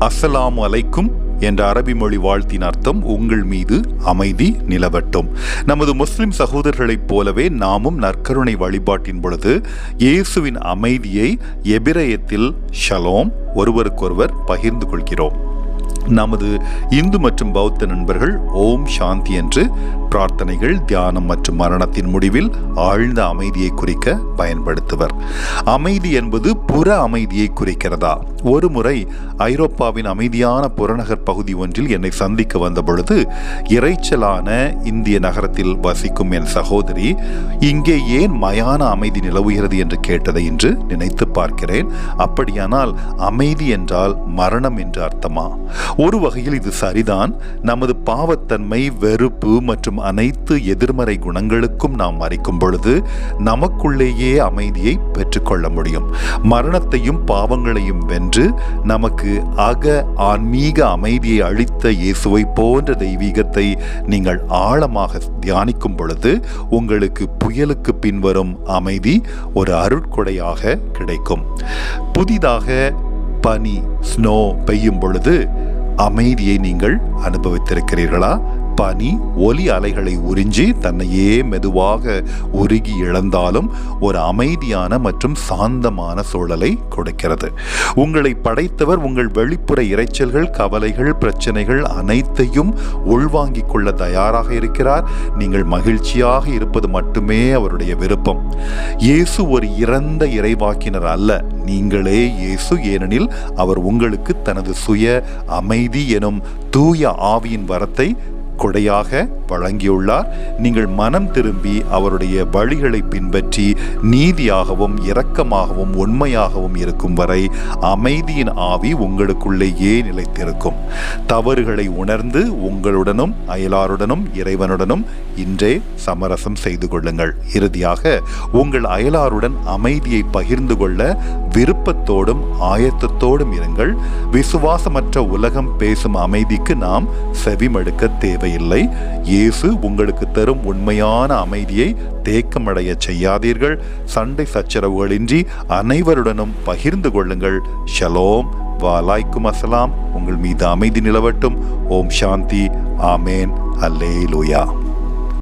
அஸ்ஸலாமு அலைக்கும் என்ற அரபி மொழி வாழ்த்தின் அர்த்தம் உங்கள் மீது அமைதி நிலவட்டும். நமது முஸ்லிம் சகோதரர்களைப் போலவே நாமும் நற்கருணை வழிபாட்டின் பொழுது இயேசுவின் அமைதியை எபிரேயத்தில் ஷலோம் ஒருவருக்கொருவர் பகிர்ந்து கொள்கிறோம். நமது இந்து மற்றும் பௌத்த நண்பர்கள் ஓம் சாந்தி என்று பிரார்த்தனைகள், தியானம் மற்றும் மரணத்தின் முடிவில் ஆழ்ந்த அமைதியை குறிக்க பயன்படுத்துவர். அமைதி என்பது புற அமைதியை குறிக்கிறதா? ஒரு முறை ஐரோப்பாவின் அமைதியான புறநகர் பகுதி ஒன்றில் என்னை சந்திக்க வந்த பொழுது இறைச்சலான இந்திய நகரத்தில் வசிக்கும் என் சகோதரி இங்கே ஏன் மயான அமைதி நிலவுகிறது என்று கேட்டதை இன்று நினைத்து பார்க்கிறேன். அப்படியானால் அமைதி என்றால் மரணம் என்று அர்த்தமா? ஒரு வகையில் இது சரிதான். நமது பாவத்தன்மை, வெறுப்பு மற்றும் அனைத்து எதிர்மறை குணங்களுக்கும் நாம் மறிக்கும் பொழுது நமக்குள்ளேயே அமைதியை பெற்றுக்கொள்ள முடியும். மரணத்தையும் பாவங்களையும் வென்று நமக்கு அக ஆன்மீக அமைதியை அளித்த இயேசுவை போன்ற தெய்வீகத்தை நீங்கள் ஆழமாக தியானிக்கும் பொழுது உங்களுக்கு புயலுக்கு பின்வரும் அமைதி ஒரு அருட்கொடையாக கிடைக்கும். புதிதாக பனி, ஸ்னோ பெய்யும் பொழுது அமைதியை நீங்கள் அனுபவித்திருக்கிறீர்களா? பனி ஒலி அலைகளை உறிஞ்சி தன்னையே மெதுவாக உருகி இழந்தாலும் ஒரு அமைதியான மற்றும் சாந்தமான சூழலை கொடுக்கிறது. உங்களை படைத்தவர் உங்கள் வெளிப்புற இரைச்சல்கள், கவலைகள், பிரச்சனைகள் அனைத்தையும் உள்வாங்கிக் கொள்ள தயாராக இருக்கிறார். நீங்கள் மகிழ்ச்சியாக இருப்பது மட்டுமே அவருடைய விருப்பம். இயேசு ஒரு இறந்த இறைவாக்கினர் அல்ல, நீங்களே இயேசு. ஏனெனில் அவர் உங்களுக்கு தனது சுய அமைதி எனும் தூய ஆவியின் வரத்தை கொடையாக வழங்கியுள்ளார். நீங்கள் மனம் திரும்பி அவருடைய வழிகளை பின்பற்றி நீதியாகவும் இரக்கமாகவும் உண்மையாகவும் இருக்கும் வரை அமைதியின் ஆவி உங்களுக்குள்ளேயே நிலைத்திருக்கும். தவறுகளை உணர்ந்து உங்களுடனும் அயலாருடனும் இறைவனுடனும் இன்றே சமரசம் செய்து கொள்ளுங்கள். இறுதியாக உங்கள் அயலாருடன் அமைதியை பகிர்ந்து கொள்ள விருப்பத்தோடும் ஆயத்தத்தோடும் இருங்கள். விசுவாசமற்ற உலகம் பேசும் அமைதிக்கு நாம் செவிமடுக்க தேவையில்லை. இயேசு உங்களுக்கு தரும் உண்மையான அமைதியை தேக்கமடைய செய்யாதீர்கள். சண்டை சச்சரவுகளின்றி அனைவருடனும் பகிர்ந்து கொள்ளுங்கள். ஷலோம் வலைக்கும் அஸ்ஸலாம். உங்கள் மீது அமைதி நிலவட்டும். ஓம் சாந்தி. ஆமேன். அல்லேலூயா.